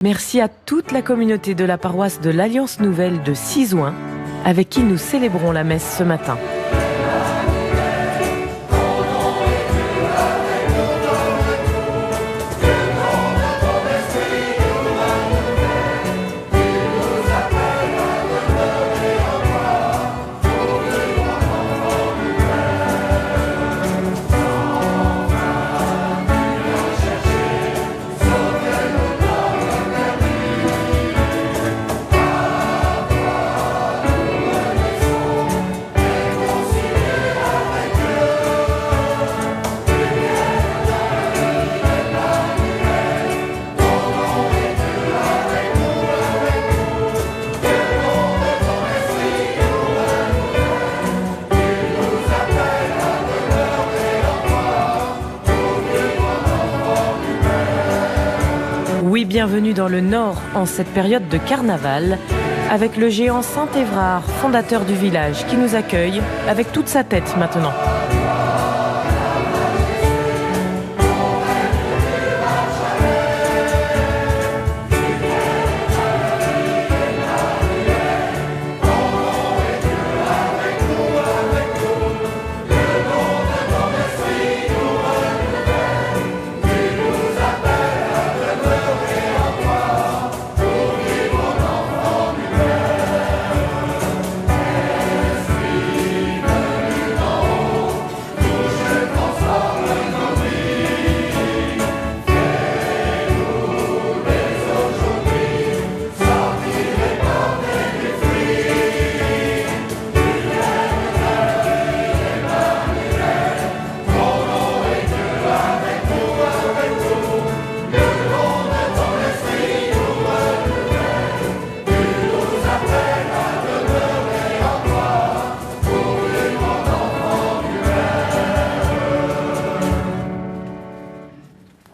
Merci à toute la communauté de la paroisse de l'Alliance Nouvelle de Sizouin, avec qui nous célébrons la messe ce matin. Oui, bienvenue dans le Nord en cette période de carnaval, avec le géant Saint-Évrard, fondateur du village, qui nous accueille avec toute sa tête maintenant.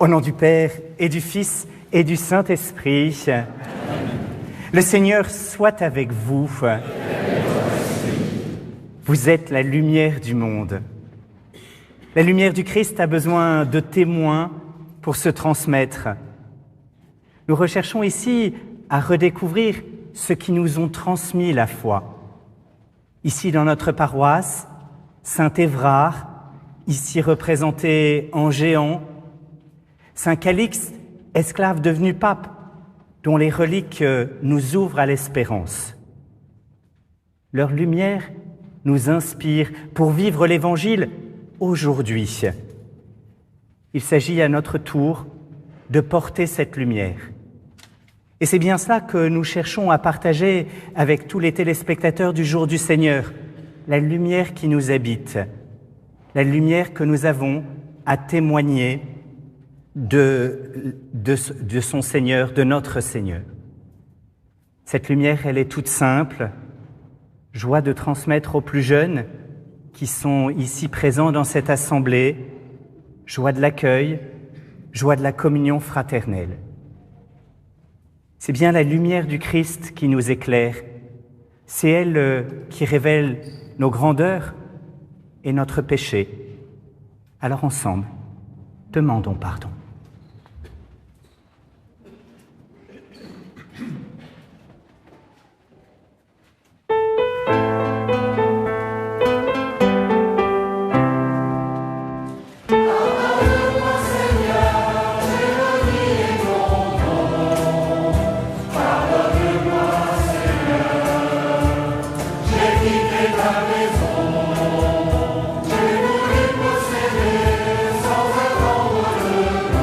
Au nom du Père et du Fils et du Saint-Esprit, le Seigneur soit avec vous. Vous êtes la lumière du monde. La lumière du Christ a besoin de témoins pour se transmettre. Nous recherchons ici à redécouvrir ceux qui nous ont transmis la foi. Ici dans notre paroisse, Saint-Évrard, ici représenté en géant, Saint Calixte, esclave devenu pape, dont les reliques nous ouvrent à l'espérance. Leur lumière nous inspire pour vivre l'Évangile aujourd'hui. Il s'agit à notre tour de porter cette lumière. Et c'est bien cela que nous cherchons à partager avec tous les téléspectateurs du Jour du Seigneur, la lumière qui nous habite, la lumière que nous avons à témoigner de son Seigneur, de notre Seigneur. Cette lumière, elle est toute simple. Joie de transmettre aux plus jeunes qui sont ici présents dans cette assemblée, joie de l'accueil, joie de la communion fraternelle. C'est bien la lumière du Christ qui nous éclaire. C'est elle qui révèle nos grandeurs et notre péché. Alors ensemble, demandons pardon. J'ai voulu posséder sans attendre le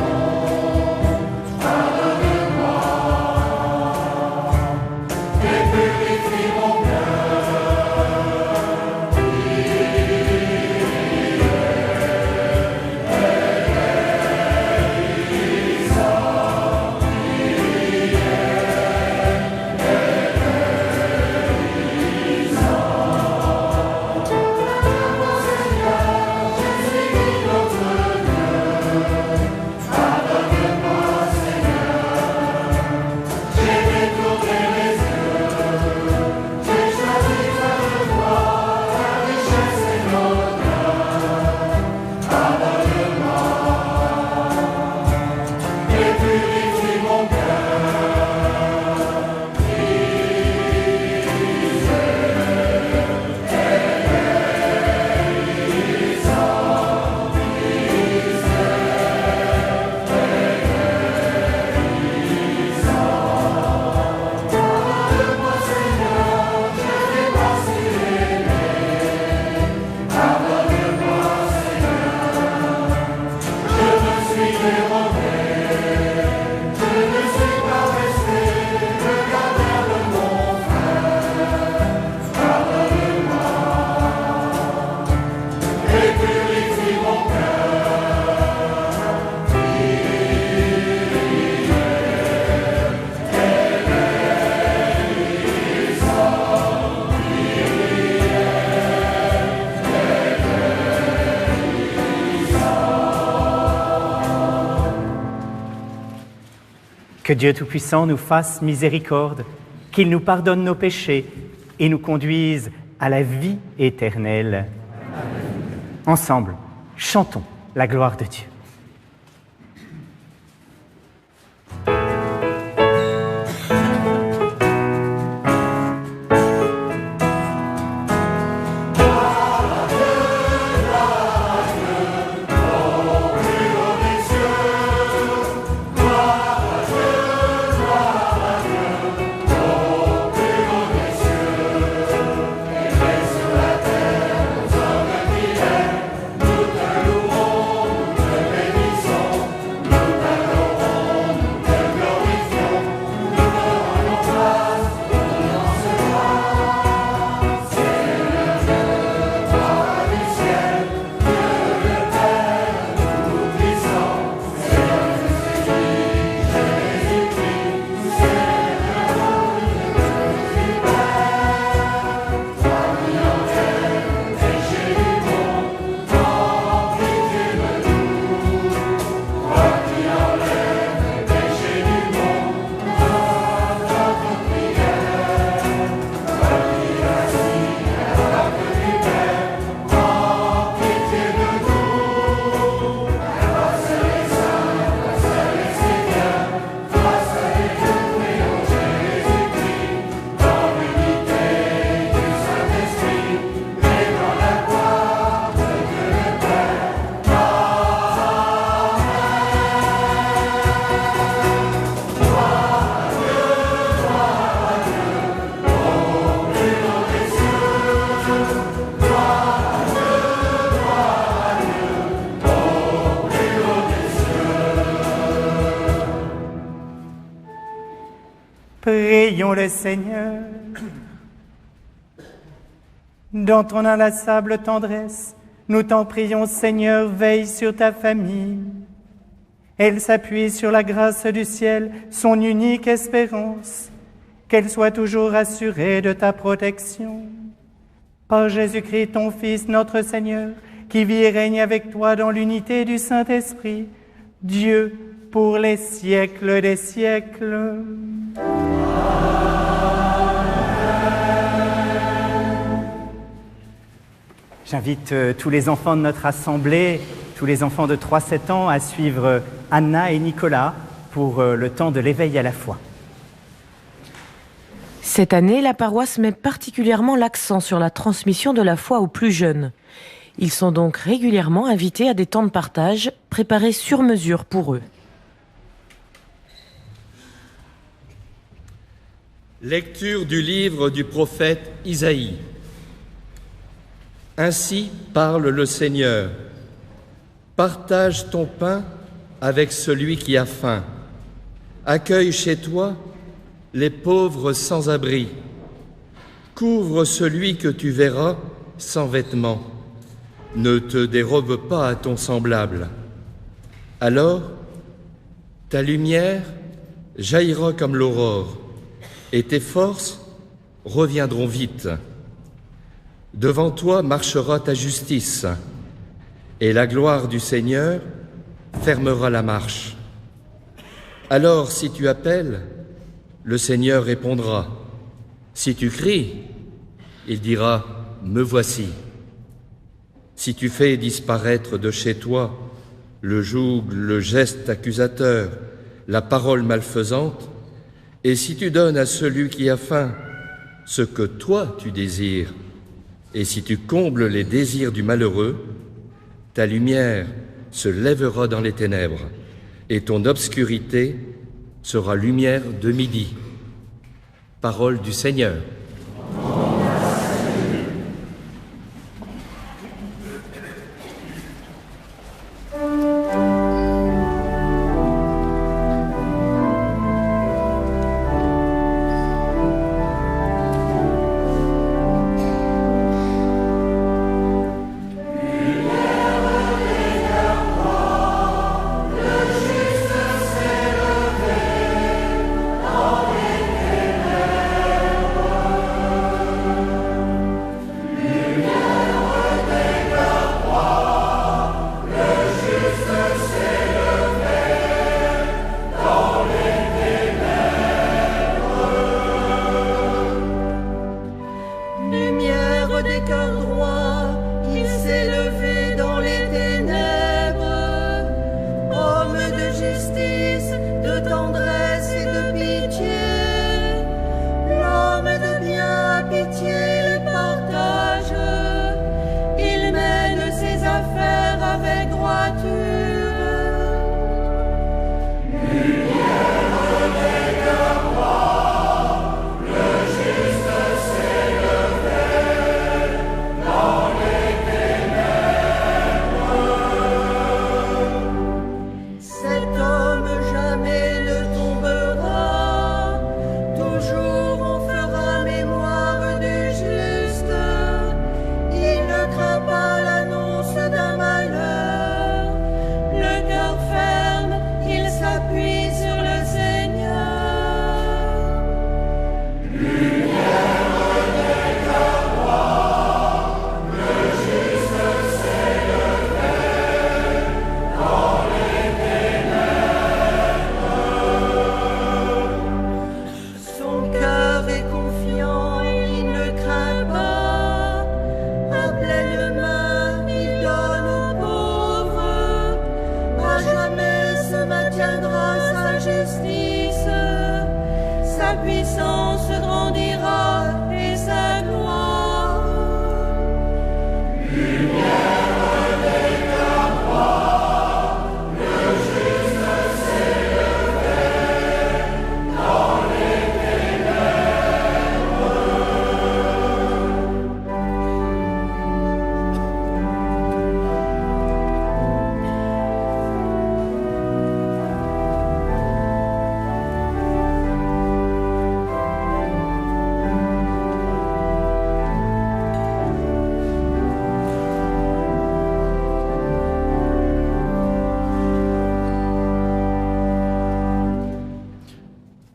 Que Dieu Tout-Puissant nous fasse miséricorde, qu'il nous pardonne nos péchés et nous conduise à la vie éternelle. Ensemble, chantons la gloire de Dieu. Prions le Seigneur. Dans ton inlassable tendresse, nous t'en prions, Seigneur, veille sur ta famille. Elle s'appuie sur la grâce du ciel, son unique espérance, qu'elle soit toujours assurée de ta protection. Par Jésus-Christ, ton Fils, notre Seigneur, qui vit et règne avec toi dans l'unité du Saint-Esprit, Dieu pour les siècles des siècles. J'invite tous les enfants de notre assemblée, tous les enfants de 3-7 ans, à suivre Anna et Nicolas pour le temps de l'éveil à la foi. Cette année, la paroisse met particulièrement l'accent sur la transmission de la foi aux plus jeunes. Ils sont donc régulièrement invités à des temps de partage préparés sur mesure pour eux. Lecture du livre du prophète Isaïe. Ainsi parle le Seigneur. Partage ton pain avec celui qui a faim. Accueille chez toi les pauvres sans abri. Couvre celui que tu verras sans vêtements. Ne te dérobe pas à ton semblable. Alors, ta lumière jaillira comme l'aurore, et tes forces reviendront vite. Devant toi marchera ta justice, et la gloire du Seigneur fermera la marche. Alors, si tu appelles, le Seigneur répondra. Si tu cries, il dira « Me voici ». Si tu fais disparaître de chez toi le joug, le geste accusateur, la parole malfaisante, et si tu donnes à celui qui a faim ce que toi tu désires, et si tu combles les désirs du malheureux, ta lumière se lèvera dans les ténèbres, et ton obscurité sera lumière de midi. Parole du Seigneur. lumière des cœurs droits, il s'est levé dans les ténèbres. Homme de justice, de tendresse et de pitié, l'homme de bien, pitié et partage, il mène ses affaires avec droiture.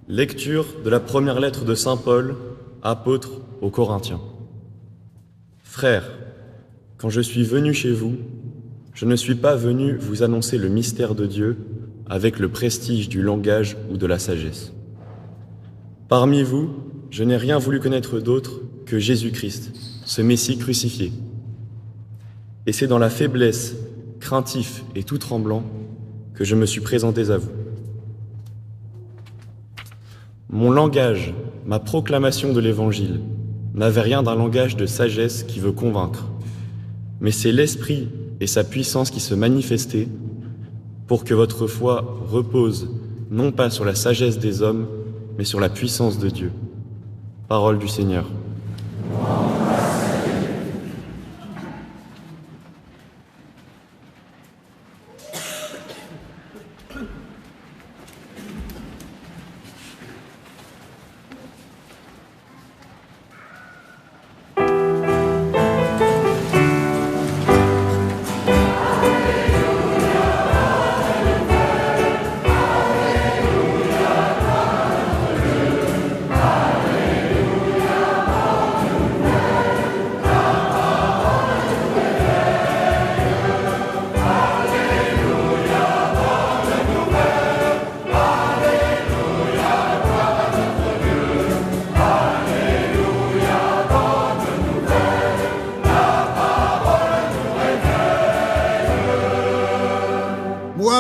Lecture de la première lettre de saint Paul, apôtre aux Corinthiens. Frères, quand je suis venu chez vous, je ne suis pas venu vous annoncer le mystère de Dieu avec le prestige du langage ou de la sagesse. Parmi vous, je n'ai rien voulu connaître d'autre que Jésus-Christ, ce Messie crucifié. Et c'est dans la faiblesse, craintif et tout tremblant que je me suis présenté à vous. Mon langage, ma proclamation de l'Évangile, n'avait rien d'un langage de sagesse qui veut convaincre, mais c'est l'Esprit et sa puissance qui se manifestaient pour que votre foi repose non pas sur la sagesse des hommes, mais sur la puissance de Dieu. Parole du Seigneur.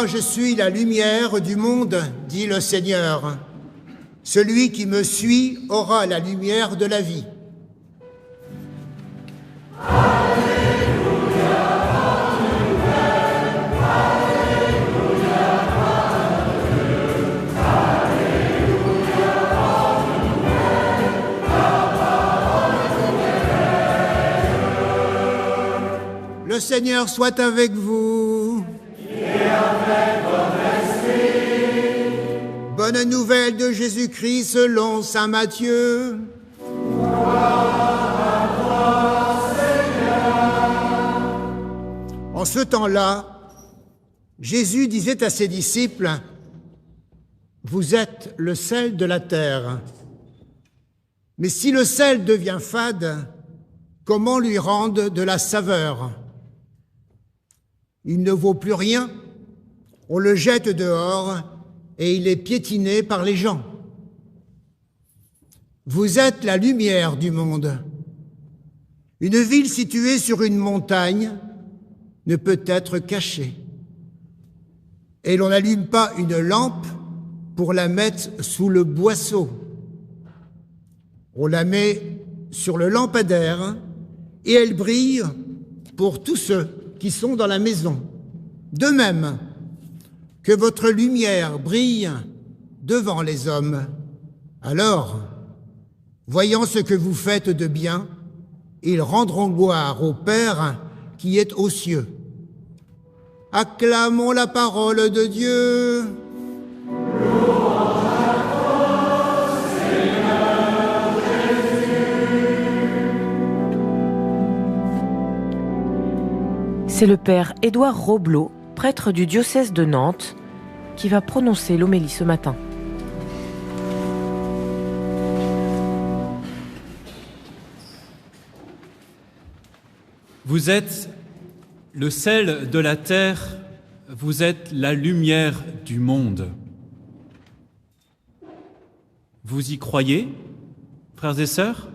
Je suis la lumière du monde, dit le Seigneur. Celui qui me suit aura la lumière de la vie. Le Seigneur soit avec vous. Bonne nouvelle de Jésus-Christ selon saint Matthieu. En ce temps-là, Jésus disait à ses disciples, « Vous êtes le sel de la terre. Mais si le sel devient fade, comment lui rendre de la saveur ? Il ne vaut plus rien, on le jette dehors et il est piétiné par les gens. Vous êtes la lumière du monde. Une ville située sur une montagne ne peut être cachée. Et l'on n'allume pas une lampe pour la mettre sous le boisseau. On la met sur le lampadaire et elle brille pour tous ceux qui sont dans la maison. De même, que votre lumière brille devant les hommes. Alors, voyant ce que vous faites de bien, ils rendront gloire au Père qui est aux cieux. Acclamons la parole de Dieu. C'est le père Édouard Roblot, prêtre du diocèse de Nantes, qui va prononcer l'homélie ce matin. Vous êtes le sel de la terre, vous êtes la lumière du monde. Vous y croyez, frères et sœurs?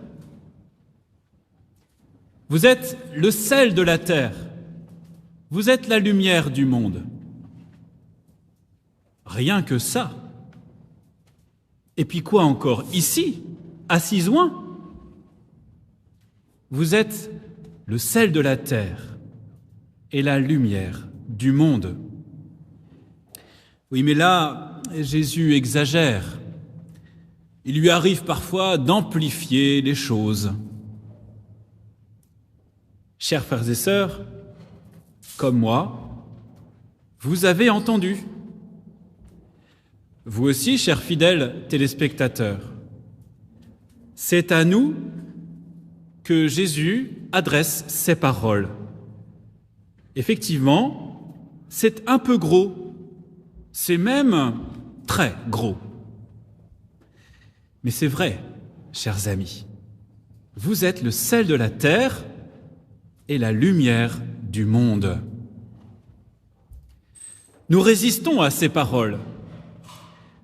Vous êtes le sel de la terre, vous êtes la lumière du monde. Rien que ça. Et puis quoi encore? Ici, à Cisoing, vous êtes le sel de la terre et la lumière du monde. Oui, mais là, Jésus exagère. Il lui arrive parfois d'amplifier les choses. Chers frères et sœurs, comme moi, vous avez entendu. Vous aussi, chers fidèles téléspectateurs, c'est à nous que Jésus adresse ces paroles. Effectivement, c'est un peu gros, c'est même très gros. Mais c'est vrai, chers amis, vous êtes le sel de la terre et la lumière du monde. Nous résistons à ces paroles.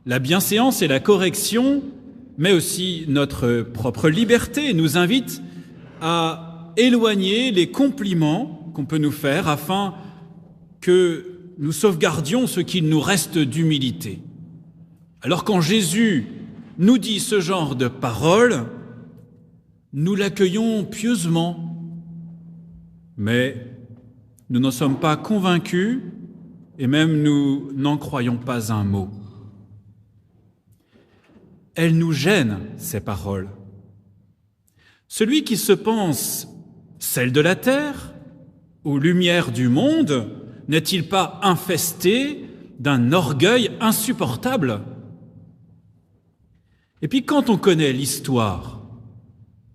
La bienséance et la correction, mais aussi notre propre liberté, nous invitent à éloigner les compliments qu'on peut nous faire afin que nous sauvegardions ce qu'il nous reste d'humilité. Alors quand Jésus nous dit ce genre de paroles, nous l'accueillons pieusement, mais nous n'en sommes pas convaincus et même nous n'en croyons pas un mot. Elles nous gênent, ces paroles. Celui qui se pense sel de la terre ou lumière du monde, n'est-il pas infesté d'un orgueil insupportable? Et puis quand on connaît l'histoire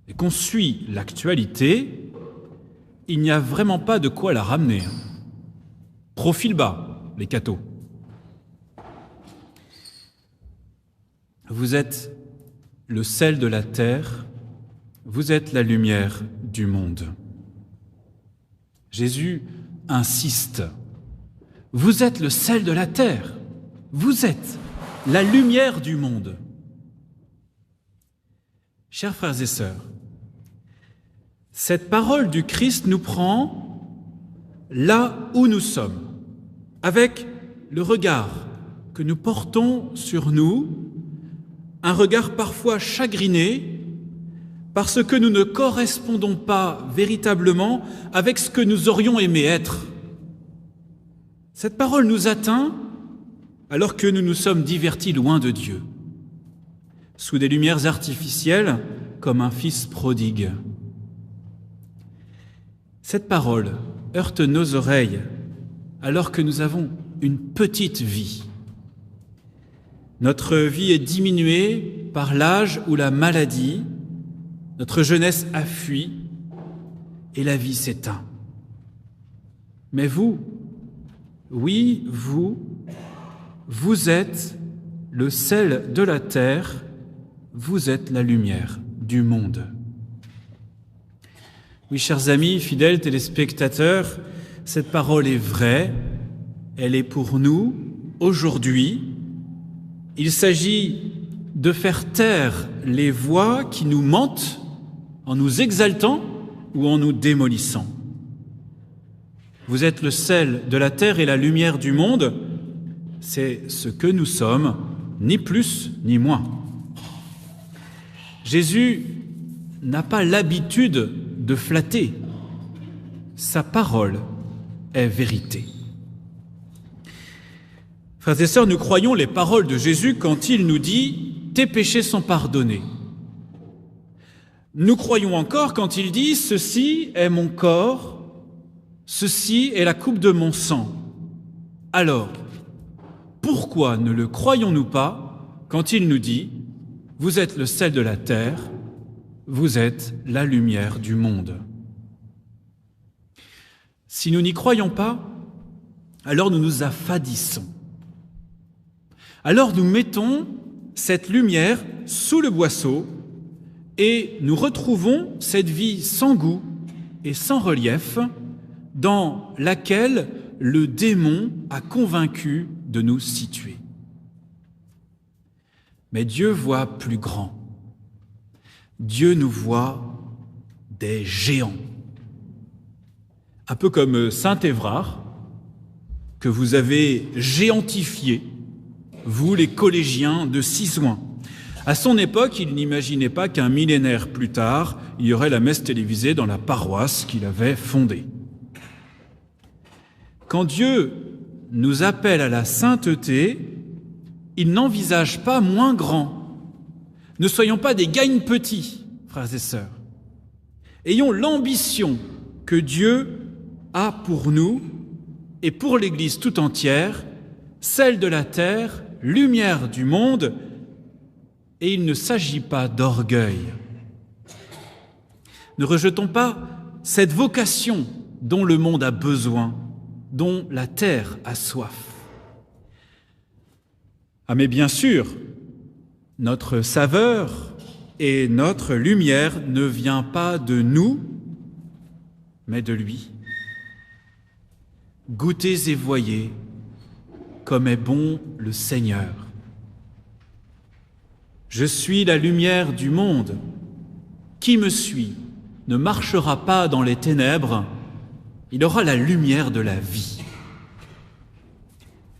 et qu'on suit l'actualité, il n'y a vraiment pas de quoi la ramener. Profil bas, les cathos. Vous êtes le sel de la terre, vous êtes la lumière du monde. Jésus insiste. Vous êtes le sel de la terre, vous êtes la lumière du monde. Chers frères et sœurs, cette parole du Christ nous prend là où nous sommes, avec le regard que nous portons sur nous, un regard parfois chagriné parce que nous ne correspondons pas véritablement avec ce que nous aurions aimé être. Cette parole nous atteint alors que nous nous sommes divertis loin de Dieu, sous des lumières artificielles comme un fils prodigue. Cette parole heurte nos oreilles alors que nous avons une petite vie. Notre vie est diminuée par l'âge ou la maladie, notre jeunesse a fui et la vie s'éteint. Mais vous, oui, vous êtes le sel de la terre, vous êtes la lumière du monde. Oui, chers amis, fidèles téléspectateurs, cette parole est vraie, elle est pour nous aujourd'hui. Il s'agit de faire taire les voix qui nous mentent en nous exaltant ou en nous démolissant. Vous êtes le sel de la terre et la lumière du monde. C'est ce que nous sommes, ni plus ni moins. Jésus n'a pas l'habitude de flatter. Sa parole est vérité. Frères et sœurs, nous croyons les paroles de Jésus quand il nous dit « Tes péchés sont pardonnés ». Nous croyons encore quand il dit « Ceci est mon corps, ceci est la coupe de mon sang ». Alors, pourquoi ne le croyons-nous pas quand il nous dit « Vous êtes le sel de la terre, vous êtes la lumière du monde ». Si nous n'y croyons pas, alors nous nous affadissons. Alors nous mettons cette lumière sous le boisseau et nous retrouvons cette vie sans goût et sans relief dans laquelle le démon a convaincu de nous situer. Mais Dieu voit plus grand. Dieu nous voit des géants. Un peu comme Saint Évrard, que vous avez géantifié, vous les collégiens de Cisoing. À son époque, il n'imaginait pas qu'un millénaire plus tard, il y aurait la messe télévisée dans la paroisse qu'il avait fondée. Quand Dieu nous appelle à la sainteté, il n'envisage pas moins grand. Ne soyons pas des gagne-petits, frères et sœurs. Ayons l'ambition que Dieu a pour nous et pour l'Église tout entière, celle de la terre, lumière du monde, et il ne s'agit pas d'orgueil. Ne rejetons pas cette vocation dont le monde a besoin, dont la terre a soif. Ah mais bien sûr, notre saveur et notre lumière ne vient pas de nous, mais de lui. Goûtez et voyez comme est bon le Seigneur. Je suis la lumière du monde. Qui me suit ne marchera pas dans les ténèbres, il aura la lumière de la vie.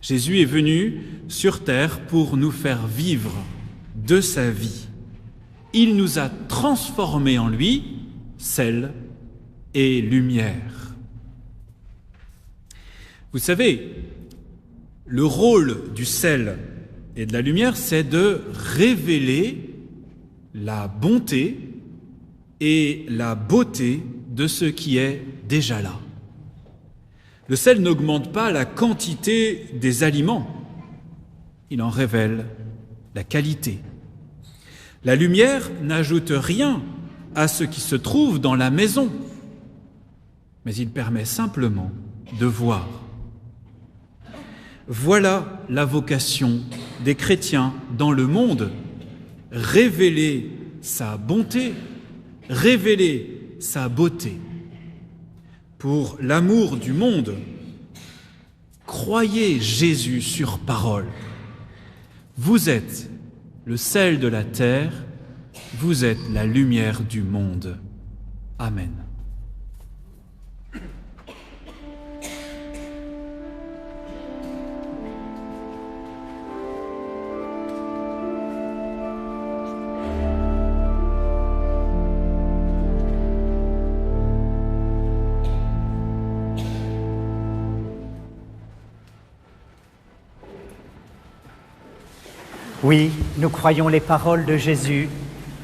Jésus est venu sur terre pour nous faire vivre de sa vie. Il nous a transformés en lui, sel et lumière. Vous savez, le rôle du sel et de la lumière, c'est de révéler la bonté et la beauté de ce qui est déjà là. Le sel n'augmente pas la quantité des aliments, il en révèle la qualité. La lumière n'ajoute rien à ce qui se trouve dans la maison, mais il permet simplement de voir. Voilà la vocation des chrétiens dans le monde, révéler sa bonté, révéler sa beauté. Pour l'amour du monde, croyez Jésus sur parole. Vous êtes le sel de la terre, vous êtes la lumière du monde. Amen. Oui, nous croyons les paroles de Jésus.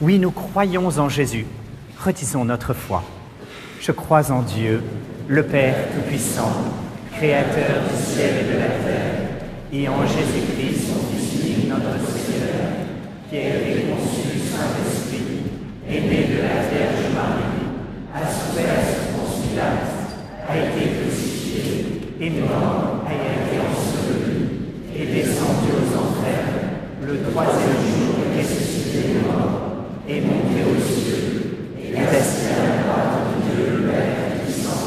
Oui, nous croyons en Jésus. Redisons notre foi. Je crois en Dieu, le Père Tout-Puissant, Créateur du ciel et de la terre, et en Jésus-Christ, son Fils unique, notre Seigneur, qui a été conçu du Saint-Esprit, est né de la Vierge Marie, a souffert sous Ponce Pilate, a été crucifié, est mort, a été enseveli, est descendu aux enfers. Le troisième jour est ressuscité des morts, est monté aux cieux, est assis à la droite de Dieu le Père Tout-Puissant,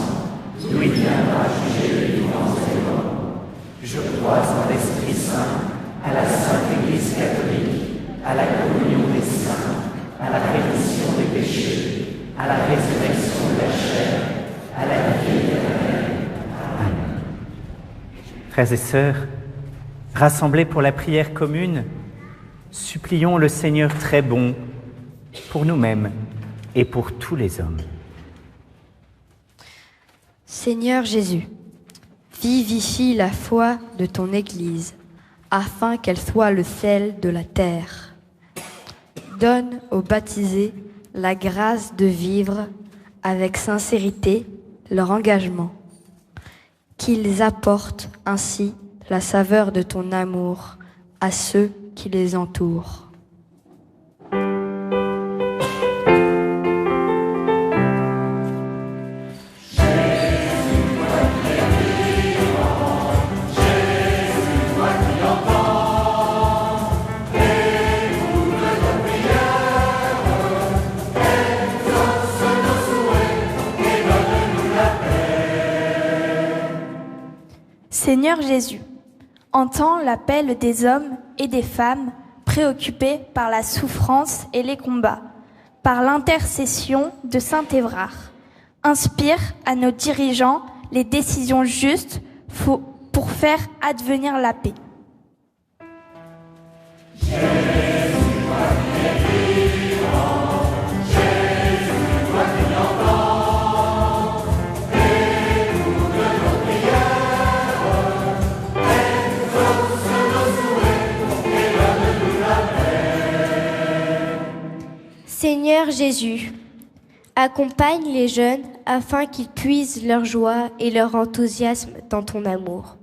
d'où il viendra juger les vivants et les morts. Je crois en l'Esprit Saint, à la Sainte Église catholique, à la communion des saints, à la rémission des péchés, à la résurrection de la Frères et sœurs, rassemblés pour la prière commune, supplions le Seigneur très bon pour nous-mêmes et pour tous les hommes. Seigneur Jésus, vivifie la foi de ton Église, afin qu'elle soit le sel de la terre. Donne aux baptisés la grâce de vivre avec sincérité leur engagement, qu'ils apportent ainsi la saveur de ton amour à ceux qui les entourent. Seigneur Jésus, entends l'appel des hommes et des femmes préoccupés par la souffrance et les combats, par l'intercession de Saint Évrard. Inspire à nos dirigeants les décisions justes pour faire advenir la paix. Seigneur Jésus, accompagne les jeunes afin qu'ils puisent leur joie et leur enthousiasme dans ton amour,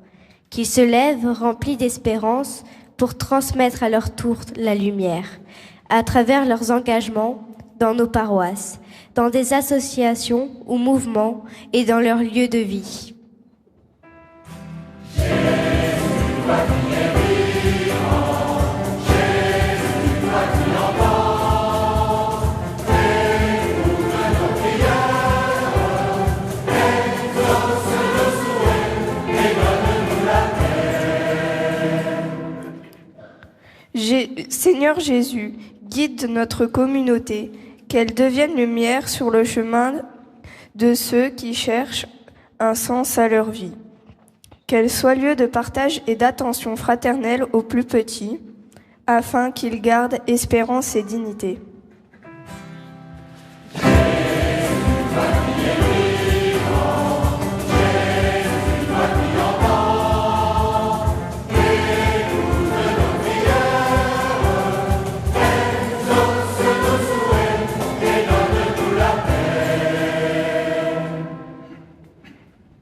qu'ils se lèvent remplis d'espérance pour transmettre à leur tour la lumière, à travers leurs engagements dans nos paroisses, dans des associations ou mouvements et dans leur lieu de vie. Seigneur Jésus, guide notre communauté, qu'elle devienne lumière sur le chemin de ceux qui cherchent un sens à leur vie. Qu'elle soit lieu de partage et d'attention fraternelle aux plus petits, afin qu'ils gardent espérance et dignité.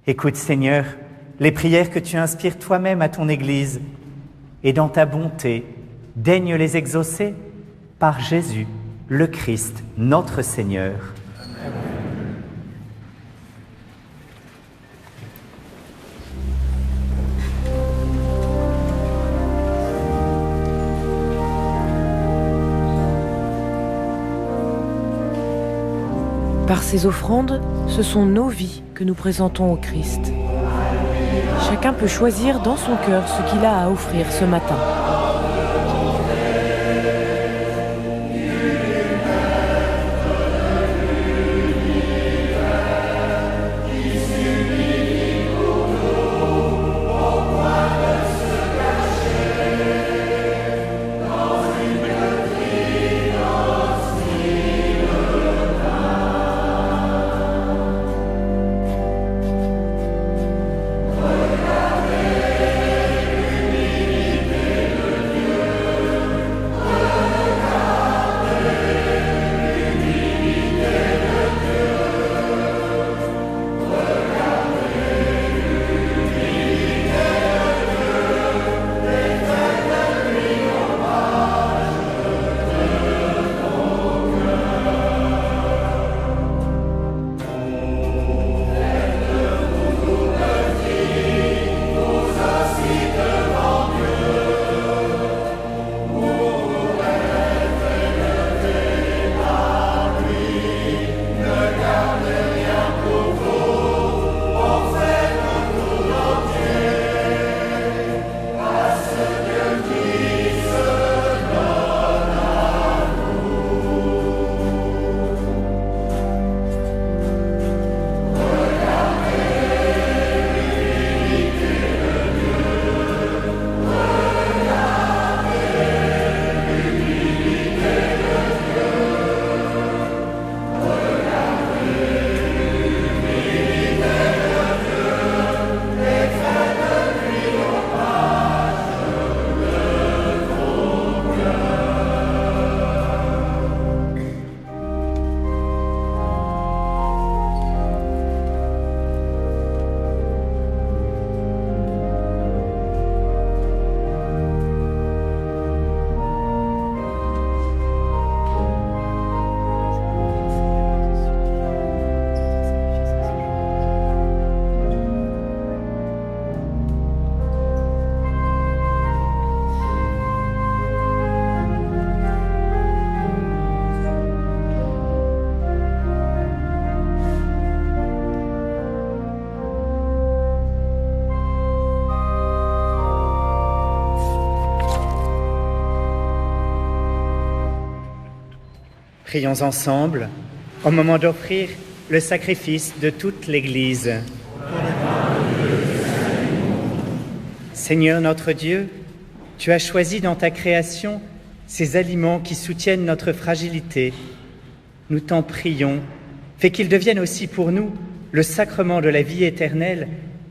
Écoute, Seigneur, les prières que tu inspires toi-même à ton Église, et dans ta bonté, daigne les exaucer par Jésus, le Christ, notre Seigneur. Par ces offrandes, ce sont nos vies que nous présentons au Christ. Chacun peut choisir dans son cœur ce qu'il a à offrir ce matin. Prions ensemble au moment d'offrir le sacrifice de toute l'Église. Seigneur notre Dieu, tu as choisi dans ta création ces aliments qui soutiennent notre fragilité. Nous t'en prions, fais qu'ils deviennent aussi pour nous le sacrement de la vie éternelle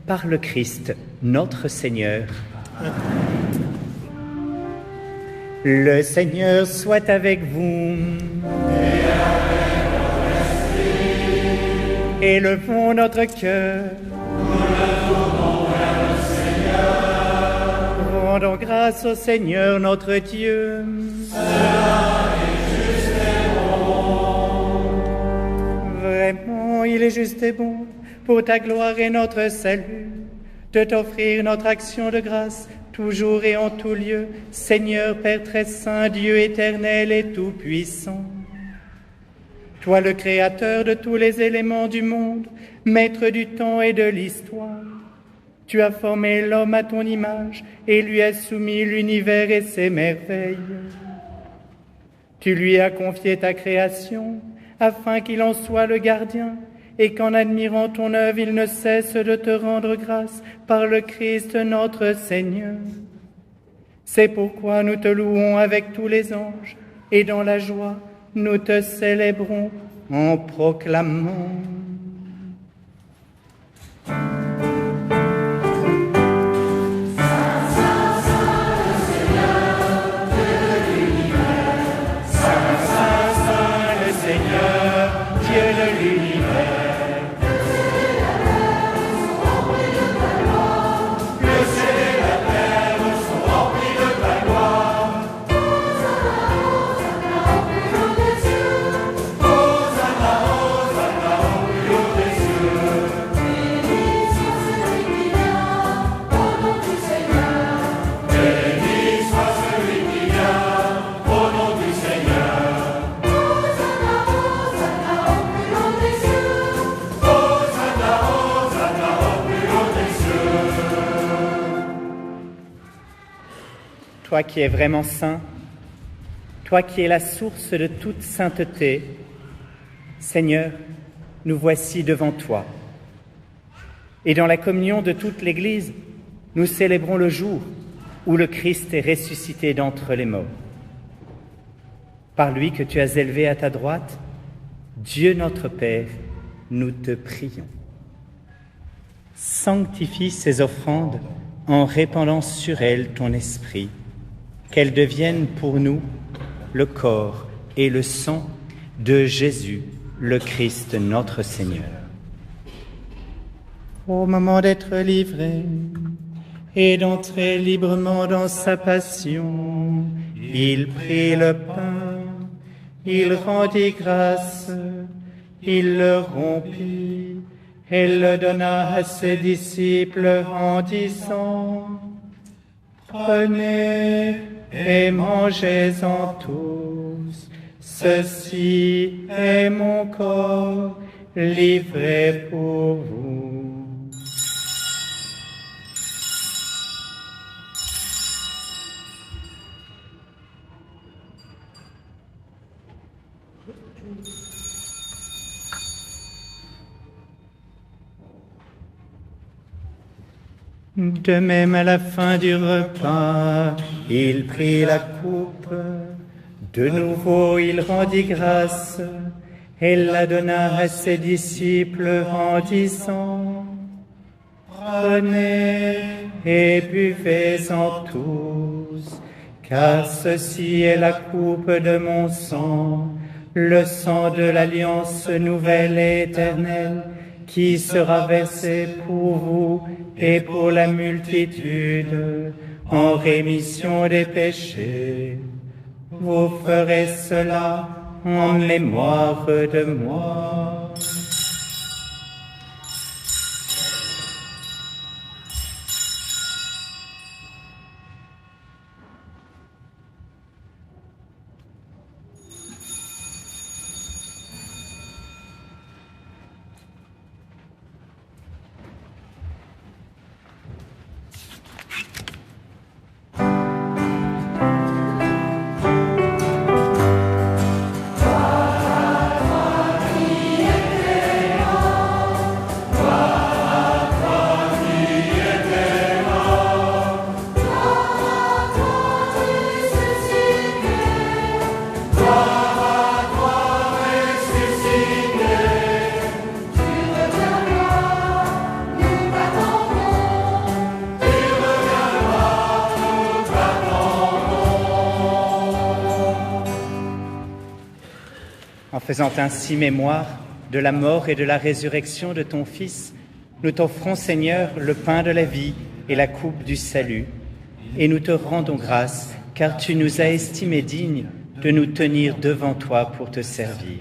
par le Christ, notre Seigneur. Le Seigneur soit avec vous. Élevons notre cœur. Rendons grâce au Seigneur notre Dieu. Vraiment, il est juste et bon, pour ta gloire et notre salut, de t'offrir notre action de grâce, toujours et en tout lieu, Seigneur Père très saint, Dieu éternel et tout-puissant. Toi le Créateur de tous les éléments du monde, Maître du temps et de l'histoire, tu as formé l'homme à ton image et lui as soumis l'univers et ses merveilles. Tu lui as confié ta création, afin qu'il en soit le gardien, et qu'en admirant ton œuvre, il ne cesse de te rendre grâce par le Christ notre Seigneur. C'est pourquoi nous te louons avec tous les anges, et dans la joie, nous te célébrons en proclamant. Toi qui es vraiment saint, toi qui es la source de toute sainteté, Seigneur, nous voici devant toi. Et dans la communion de toute l'Église, nous célébrons le jour où le Christ est ressuscité d'entre les morts. Par lui que tu as élevé à ta droite, Dieu notre Père, nous te prions. Sanctifie ces offrandes en répandant sur elles ton esprit, qu'elles deviennent pour nous le corps et le sang de Jésus, le Christ notre Seigneur. Au moment d'être livré et d'entrer librement dans sa passion, il prit le pain, il rendit grâce, il le rompit et le donna à ses disciples en disant: Prenez et mangez-en tous, ceci est mon corps livré pour vous. De même, à la fin du repas, il prit la coupe. De nouveau, il rendit grâce et la donna à ses disciples en disant: Prenez et buvez-en tous, car ceci est la coupe de mon sang, le sang de l'alliance nouvelle et éternelle, qui sera versé pour vous et pour la multitude en rémission des péchés. Vous ferez cela en mémoire de moi. faisant ainsi mémoire de la mort et de la résurrection de ton Fils, nous t'offrons, Seigneur, le pain de la vie et la coupe du salut. Et nous te rendons grâce, car tu nous as estimés dignes de nous tenir devant toi pour te servir.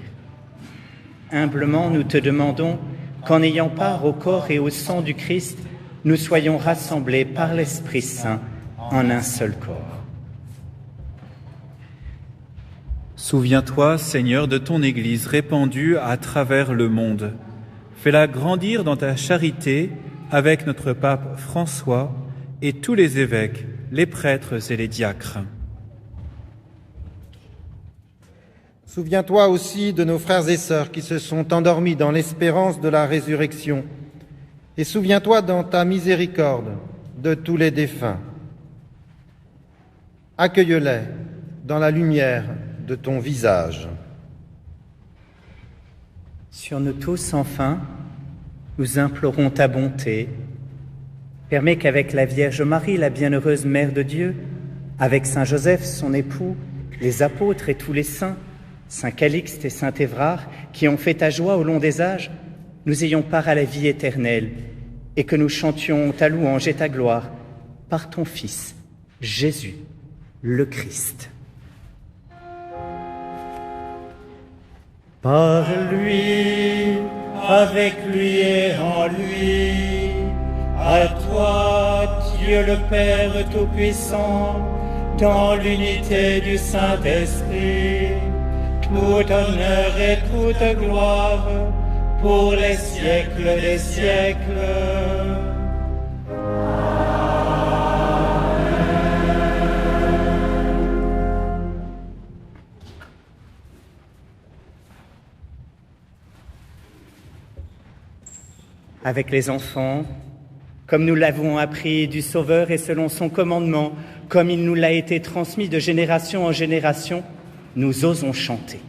Humblement, nous te demandons qu'en ayant part au corps et au sang du Christ, nous soyons rassemblés par l'Esprit Saint en un seul corps. Souviens-toi, Seigneur, de ton Église répandue à travers le monde. Fais-la grandir dans ta charité avec notre pape François et tous les évêques, les prêtres et les diacres. Souviens-toi aussi de nos frères et sœurs qui se sont endormis dans l'espérance de la résurrection. Et souviens-toi dans ta miséricorde de tous les défunts. Accueille-les dans la lumière de ton visage. Sur nous tous, enfin, nous implorons ta bonté. Permets qu'avec la Vierge Marie, la bienheureuse Mère de Dieu, avec Saint Joseph, son époux, les apôtres et tous les saints, Saint Calixte et Saint Évrard, qui ont fait ta joie au long des âges, nous ayons part à la vie éternelle et que nous chantions ta louange et ta gloire par ton Fils, Jésus, le Christ. Par lui, avec lui et en lui, à toi, Dieu le Père Tout-Puissant, dans l'unité du Saint-Esprit, tout honneur et toute gloire pour les siècles des siècles. Avec les enfants, comme nous l'avons appris du Sauveur et selon son commandement, comme il nous l'a été transmis de génération en génération, nous osons chanter.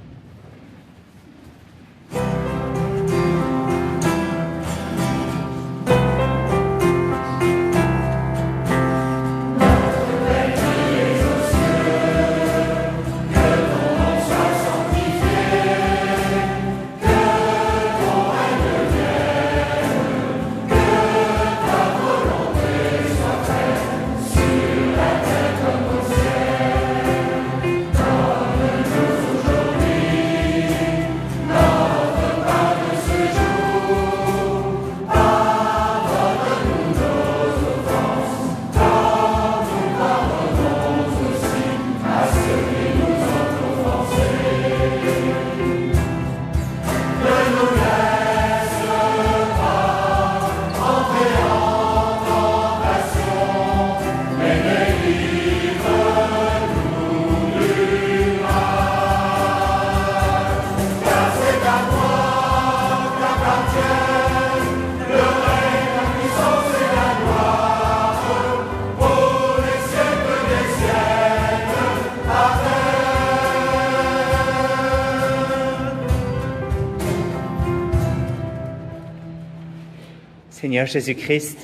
Seigneur Jésus-Christ,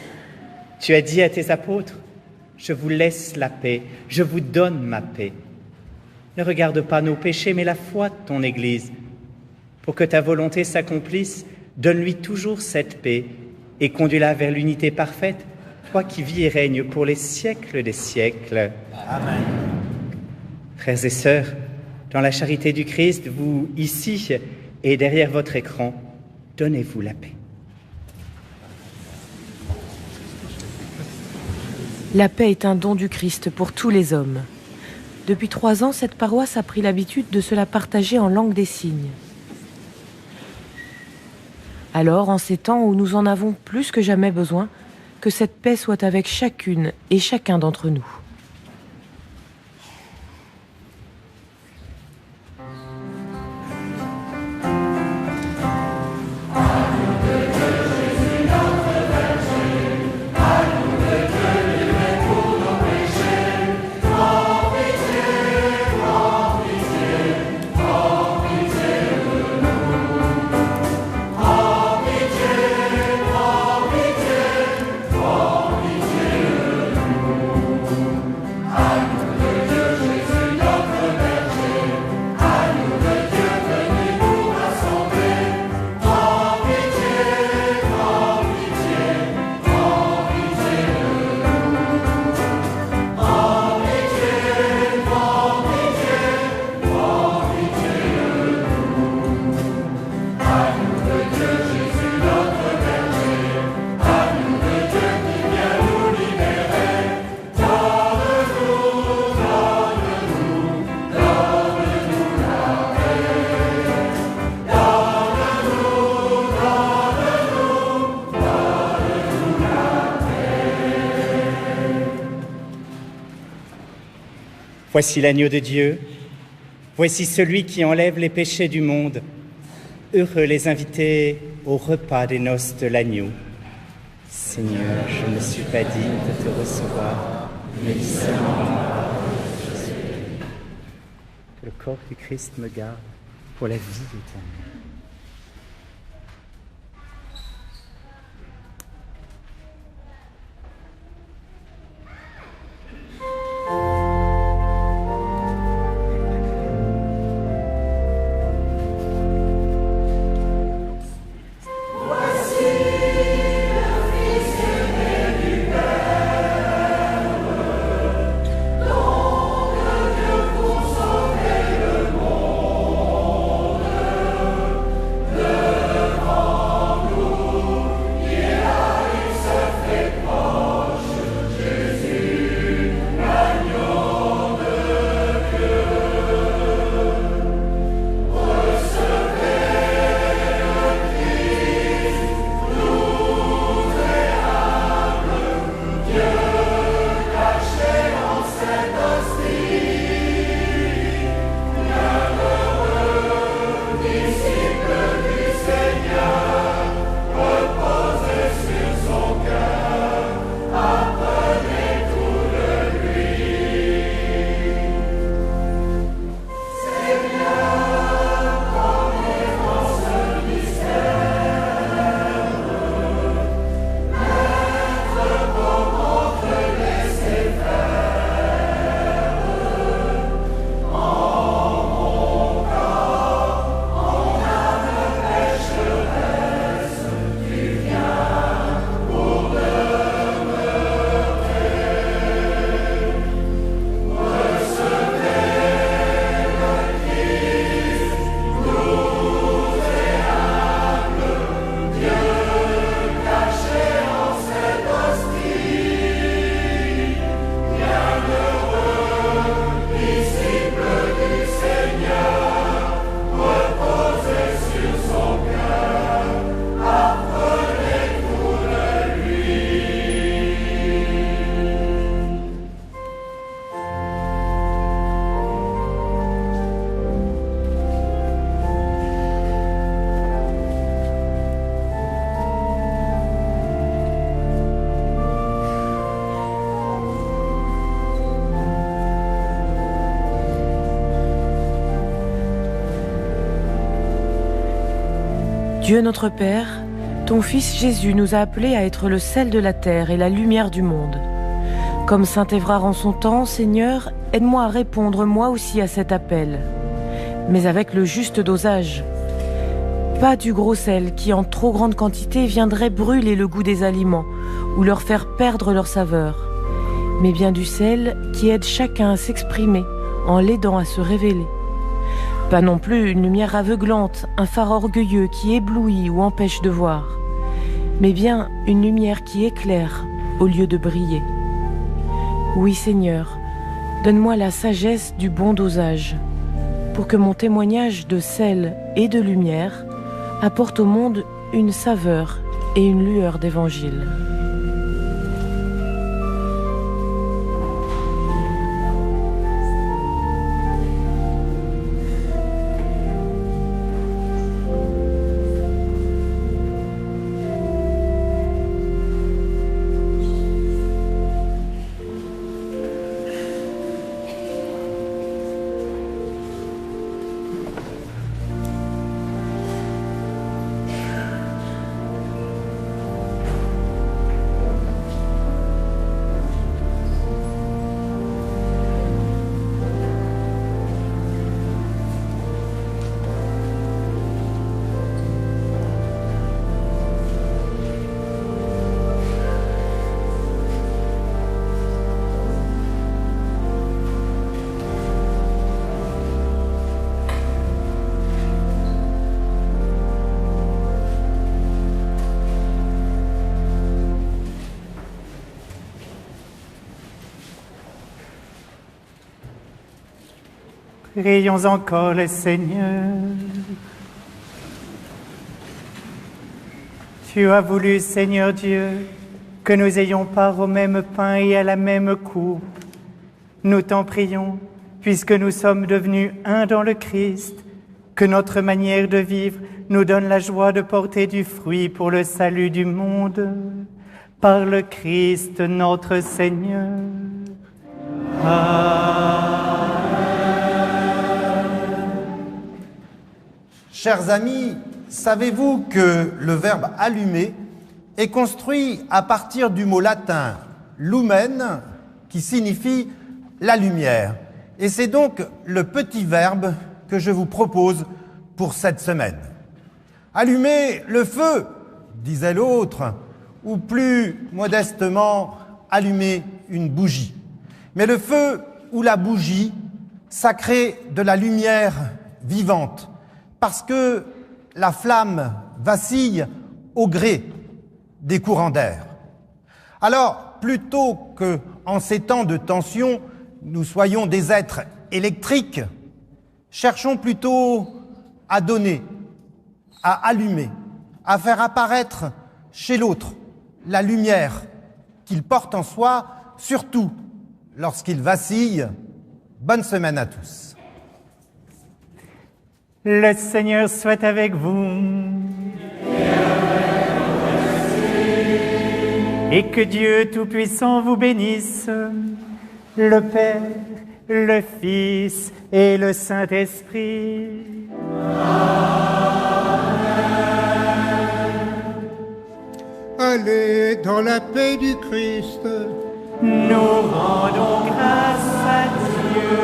tu as dit à tes apôtres, « Je vous laisse la paix, je vous donne ma paix. » Ne regarde pas nos péchés, mais la foi de ton Église. Pour que ta volonté s'accomplisse, donne-lui toujours cette paix et conduis-la vers l'unité parfaite, toi qui vis et règnes pour les siècles des siècles. Amen. Frères et sœurs, dans la charité du Christ, vous, ici et derrière votre écran, donnez-vous la paix. La paix est un don du Christ pour tous les hommes. Depuis 3 ans, cette paroisse a pris l'habitude de se la partager en langue des signes. Alors, en ces temps où nous en avons plus que jamais besoin, que cette paix soit avec chacune et chacun d'entre nous. Voici l'agneau de Dieu, voici celui qui enlève les péchés du monde. Heureux les invités au repas des noces de l'agneau. Seigneur, je ne suis pas digne de te recevoir, mais seulement Jésus. Que le corps du Christ me garde pour la vie éternelle. Dieu notre Père, ton Fils Jésus nous a appelés à être le sel de la terre et la lumière du monde. Comme saint Évrard en son temps, Seigneur, aide-moi à répondre moi aussi à cet appel, mais avec le juste dosage. Pas du gros sel qui, en trop grande quantité, viendrait brûler le goût des aliments ou leur faire perdre leur saveur, mais bien du sel qui aide chacun à s'exprimer en l'aidant à se révéler. Pas non plus une lumière aveuglante, un phare orgueilleux qui éblouit ou empêche de voir, mais bien une lumière qui éclaire au lieu de briller. Oui Seigneur, donne-moi la sagesse du bon dosage, pour que mon témoignage de sel et de lumière apporte au monde une saveur et une lueur d'évangile. Prions encore le Seigneur. Tu as voulu, Seigneur Dieu, que nous ayons part au même pain et à la même coupe. Nous t'en prions, puisque nous sommes devenus un dans le Christ, que notre manière de vivre nous donne la joie de porter du fruit pour le salut du monde. Par le Christ notre Seigneur. Amen. Chers amis, savez-vous que le verbe « allumer » est construit à partir du mot latin « lumen » qui signifie « la lumière ». Et c'est donc le petit verbe que je vous propose pour cette semaine. « Allumer le feu », disait l'autre, ou plus modestement, allumer une bougie. Mais le feu ou la bougie, ça crée de la lumière vivante, parce que la flamme vacille au gré des courants d'air. Alors, plutôt qu'en ces temps de tension, nous soyons des êtres électriques, cherchons plutôt à donner, à allumer, à faire apparaître chez l'autre la lumière qu'il porte en soi, surtout lorsqu'il vacille. Bonne semaine à tous. Le Seigneur soit avec vous. Et que Dieu Tout-Puissant vous bénisse, le Père, le Fils et le Saint-Esprit. Allez dans la paix du Christ. Nous rendons grâce à Dieu.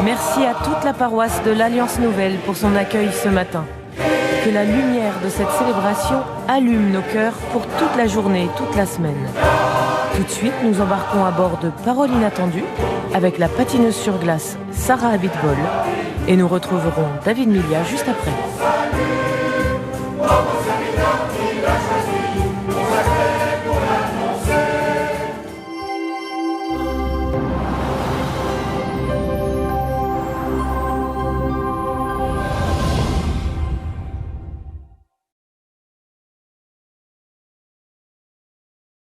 Merci à toute la paroisse de l'Alliance Nouvelle pour son accueil ce matin. Que la lumière de cette célébration allume nos cœurs pour toute la journée, toute la semaine. Tout de suite, nous embarquons à bord de Paroles Inattendues avec la patineuse sur glace Sarah Abitbol et nous retrouverons David Milia juste après.